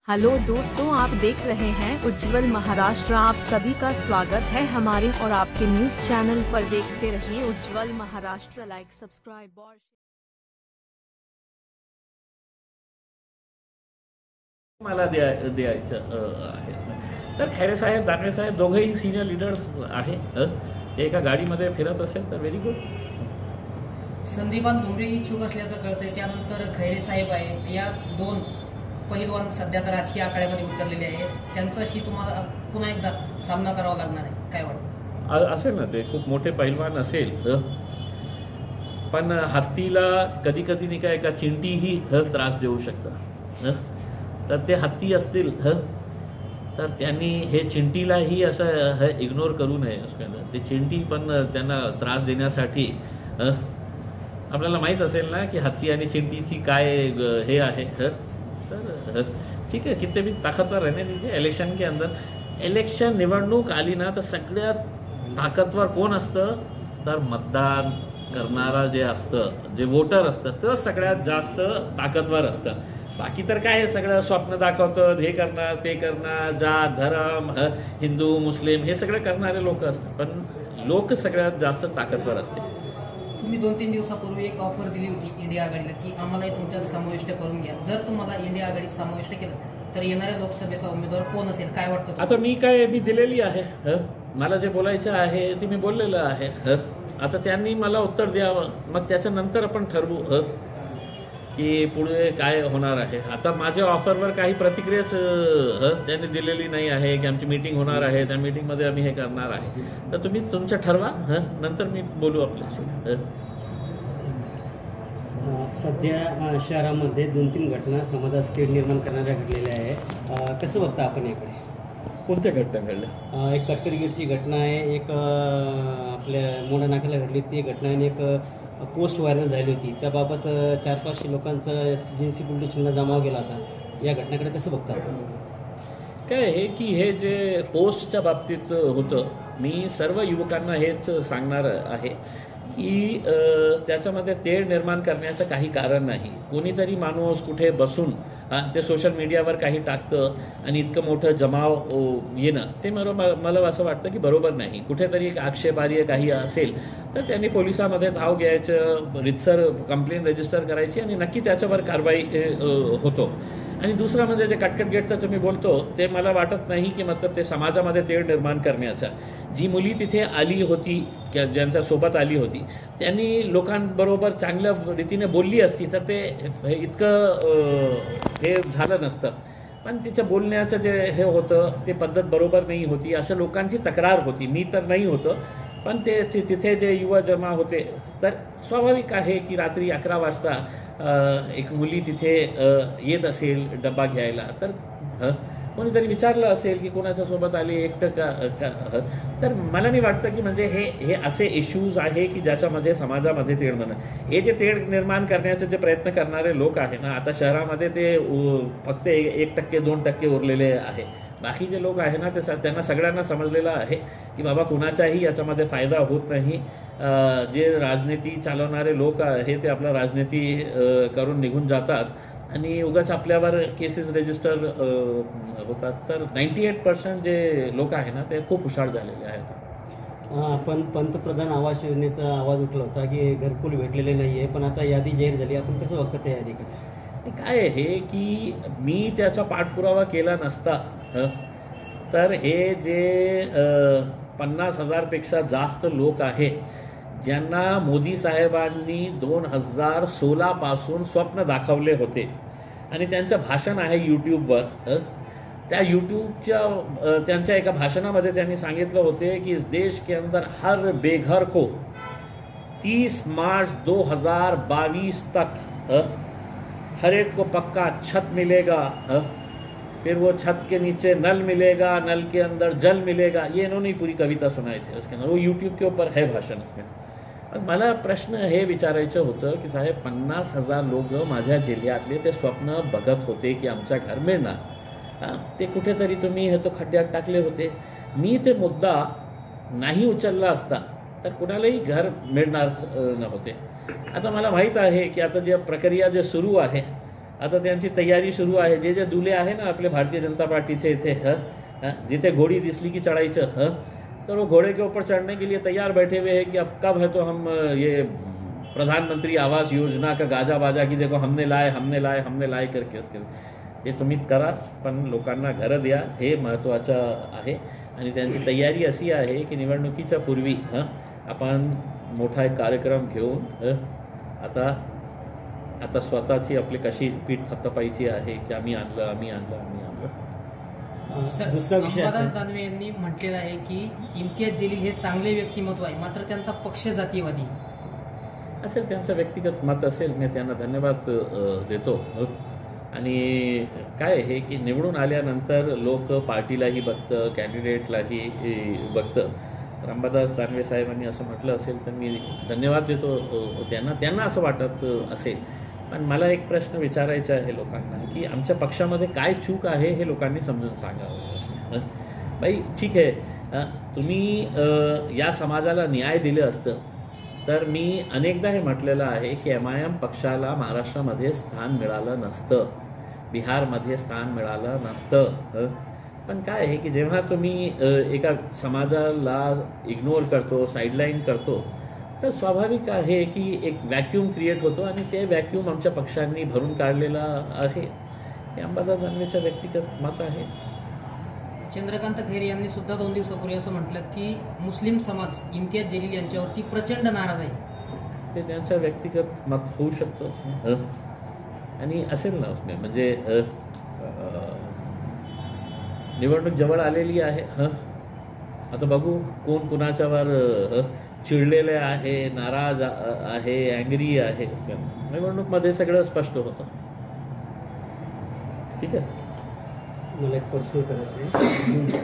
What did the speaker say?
Hello दोस्तों, आप देख रहे हैं उज्जवल महाराष्ट्र। आप सभी का स्वागत है हमारे और आपके न्यूज चैनल पर। देखते रहिए उज्जवल महाराष्ट्र। लाइक, सब्सक्राइब और मला द्यायचं आहे। तर खैरे साहेब, दानवे साहेब दोघेही सिनियर लीडर्स आहे। ते एका गाडीमध्ये फिरत असेल तर व्हेरी गुड। संदीपान भुमरे इच्छुक असल्याचं कळतंय। त्यानंतर खैरे साहेब आहे, या दोन पहिलवान सध्या तर राजकीय आखाड्यामध्ये उतरलेले आहेत। त्यांच्याशी तुम्हाला पुन्हा एकदा सामना करावा लागणार आहे, काय वाटतं? असेल ना, ते खूप मोठे पहिलवान असेल, पण हत्तीला कधी कधी नाही का एका चिंटीही त्रास देऊ शकतं। तर ते हत्ती असतील तर त्यांनी हे चिंटीलाही असं इग्नोर करू नये। ते चिंटी पण त्यांना त्रास देण्यासाठी आपल्याला माहीत असेल ना की हत्ती आणि चिंटीची काय हे आहे। तर ठीक है, कितने भी ताकतवर रहने दीजिए। इलेक्शन के अंदर इलेक्शन निवडणूक आली ना तर सगळ्यात ताकदवर कोण असतं तर मतदान करणारा जे असतं, जे वोटर असतं, ते सगळ्यात जास्त ताकदवर असतं। बाकी तर काय सगळं स्वप्न दाखवतं, हे करणार ते करणार, जात धर्म हिंदू मुस्लिम हे सगळं करणारे लोक असतात, पण लोक सगळ्यात जास्त ताकदवर असते। तुम्ही 2-3 दिवसापूर्वी एक ऑफर दिली होती इंडिया आघाडीला की आम्हालाही तुमच्यात समाविष्ट करून घ्या। जर तुम्हाला इंडिया आघाडीत समाविष्ट केलं तर येणाऱ्या लोकसभेचा उमेदवार कोण असेल, काय वाटतं? आता मी दिलेली आहे, मला जे बोलायचं आहे ते मी बोललेलं आहे। आता त्यांनी मला उत्तर द्यावं, मग त्याच्यानंतर आपण ठरवू की पुढे काय होणार आहे। आता माझ्या ऑफरवर काही प्रतिक्रियाच त्यांनी दिलेली नाही आहे की आमची मीटिंग होणार आहे, त्या मीटिंगमध्ये आम्ही हे करणार आहे। तर तुम्ही तुमचं ठरवा, नंतर मी बोलू आपल्याशी। सध्या शहरामध्ये 2-3 घटना समाजात तेढ निर्माण करणाऱ्या घडलेल्या आहे, कसं बघता आपण याकडे? कोणत्या घटना घडल्या? एक कटकरी घटना आहे, एक आपल्या मोडा नाक्याला घडली ती घटना, आणि एक पोस्ट व्हायरल झाली होती त्याबाबत 400-500 लोकांचा एजन्सी पोलीस स्टेशनला जमाव गेला होता। या घटनेकडे कसं बघता? काय आहे की हे जे पोस्टच्या बाबतीत होतं, मी सर्व युवकांना हेच सांगणार आहे की त्याच्यामध्ये तेढ निर्माण करण्याचं काही कारण नाही। कोणीतरी माणूस कुठे बसून ते सोशल मीडियावर काही टाकतं आणि इतकं मोठं जमाव येणं ते मला असं वाटतं की बरोबर नाही। कुठेतरी एक आक्षेपार्ह काही असेल तर त्यांनी पोलिसामध्ये धाव घ्यायचं, रितसर कंप्लेंट रजिस्टर करायची आणि नक्की त्याच्यावर कारवाई होतो। आणि दुसरं म्हणजे जे कटकट गेटचं तुम्ही बोलतो ते मला वाटत नाही की मतलब ते समाजामध्ये तेढ निर्माण करण्याचा। जी मुली तिथे आली होती, ज्यांच्या सोबत आली होती, त्यांनी लोकांबरोबर चांगल्या रीतीने बोलली असती तर ते इतकं हे झालं नसतं। पण तिच्या बोलण्याचं जे हे होतं ते पद्धत बरोबर नाही होती, असं लोकांची तक्रार होती। मी तर नाही होतं, पण ते तिथे जे युवा जमा होते, तर स्वाभाविक आहे की रात्री 11 वाजता एक मुली तिथे येत असेल डब्बा घ्यायला, तर कोणीतरी विचारलं असेल की कोणाच्या सोबत आली, एकटं का? तर मला नाही वाटतं की म्हणजे हे असे इश्यूज आहे की ज्याच्यामध्ये समाजामध्ये तेढ हे जे तेढ निर्माण करण्याचे जे प्रयत्न करणारे लोक आहे ना, आता शहरामध्ये ते फक्त 1%, 2% उरलेले आहे। बाकी जे लोक आहे ना ते त्यांना सगळ्यांना समजलेलं आहे की बाबा कुणाचाही याच्यामध्ये फायदा होत नाही। जे राजनीती चालवणारे लोक आहे ते आपला राजनीती करून निघून जातात आणि उगाच आपल्यावर केसेस रजिस्टर होतात। तर 98% जे लोक आहे ना ते खूप हुशार झालेले आहेत। आपण पंतप्रधान आवास योजनेचा आवाज उठला होता की घरकुल भेटलेले नाही आहे, पण आता यादी जाहीर झाली, आपण कसं बघतो त्या यादीकडे? काय आहे की मी त्याचा पाठपुरावा केला नसता तर हे जे 50,000 पेक्षा जास्त लोक आहे ज्यांना मोदी साहेबांनी 2016 पासून स्वप्न दाखवले होते आणि त्यांचं भाषण आहे यूट्यूबवर, त्या यूट्यूबच्या त्यांच्या एका भाषणामध्ये त्यांनी सांगितलं होते कि इस देश के अंदर हर बेघर को 30 मार्च 2022 तक हर एक को पक्का छत मिलेगा, फिर वो छत के नीचे नल मिलेगा, नल के अंदर जल मिलेगा। ये इन्होंने पूरी कविता सुनाई थी उसके अंदर, वो यूट्यूब के ऊपर है भाषण में। मला प्रश्न हे विचारायचं होतं की साहेब 50,000 लोक माझ्या जिल्ह्यातले ते स्वप्न बघत होते की आमच्या घर मिळणार, ते कुठेतरी तुम्ही हे तो खड्ड्यात टाकले होते। मी ते मुद्दा नाही उचलला असता तर कुणालाही घर मिळणार नव्हते। आता मला माहीत आहे की आता जे प्रक्रिया जे सुरू आहे आता त्यांची तयारी सुरू आहे. जे जे दुले आहे ना आपले भारतीय जनता पार्टीचे इथे जिथे घोड़ी दिसली की चढ़ाई तो वो घोड़े के ऊपर चढ़ने के लिए तैयार बैठे हुए हैं कि अब कब है तो हम ये प्रधानमंत्री आवास योजना का गाजा बाजा की देखो हमने लाए करके ते तुम्ही करा, पण लोकांना घरं द्या, हे महत्त्वाचं आहे. आणि त्यांची तयारी अशी आहे की निवडणुकीच्या पूर्वी आपण मोठा एक कार्यक्रम घेऊन आता स्वतःची आपली कशी पीठ थपथपायची आहे की आम्ही आणलं. दुसरा विषय अंबादास दानवे यांनी म्हटलेलं आहे की इम्तियाज जलील हे चांगले व्यक्तिमत्व आहे, मात्र त्यांचा पक्ष जातीवादी असेल. त्यांचं व्यक्तिगत मत असेल, मी त्यांना धन्यवाद देतो. आणि काय आहे की निवडून आल्यानंतर लोक पार्टीलाही बघतं, कॅन्डिडेटलाही बघतं. तर अंबादास दानवे साहेबांनी असं म्हटलं असेल तर मी धन्यवाद देतो त्यांना असं वाटत असेल. पण मला एक प्रश्न विचारायचा आहे लोकांना की आमच्या पक्षामध्ये काय चूक आहे हे लोकांनी समजून सांगावं. बाई ठीक आहे, तुम्ही या समाजाला न्याय दिलं असतं तर मी अनेकदा हे म्हटलेलं आहे की MIM पक्षाला महाराष्ट्रामध्ये स्थान मिळालं नसतं, बिहारमध्ये स्थान मिळालं नसतं. पण काय आहे की जेव्हा तुम्ही एका समाजाला इग्नोर करतो, साईडलाईन करतो, तर स्वाभाविक आहे की एक व्हॅक्यूम क्रिएट होतो आणि ते व्हॅक्यूम आमच्या पक्षांनी भरून काढलेला आहे. हे अंबादास दानवेचं व्यक्तिगत मत आहे. चंद्रकांत खैरे यांनी सुद्धा 2 दिवसापूर्वी असं म्हटलं की मुस्लिम समाज इम्तियाज जलील यांच्यावरती प्रचंड नाराज आहे. ते त्यांचं व्यक्तिगत मत होऊ शकतं आणि असेल ना म्हणजे निवडणूक जवळ आलेली आहे. आता बघू कोण कुणाच्यावर चिडलेले आहे, नाराज आहे, अँग्री आहे. निवडणूकमध्ये सगळं स्पष्ट होतं. ठीक आहे. मला एक पर्सनल करायचं आहे.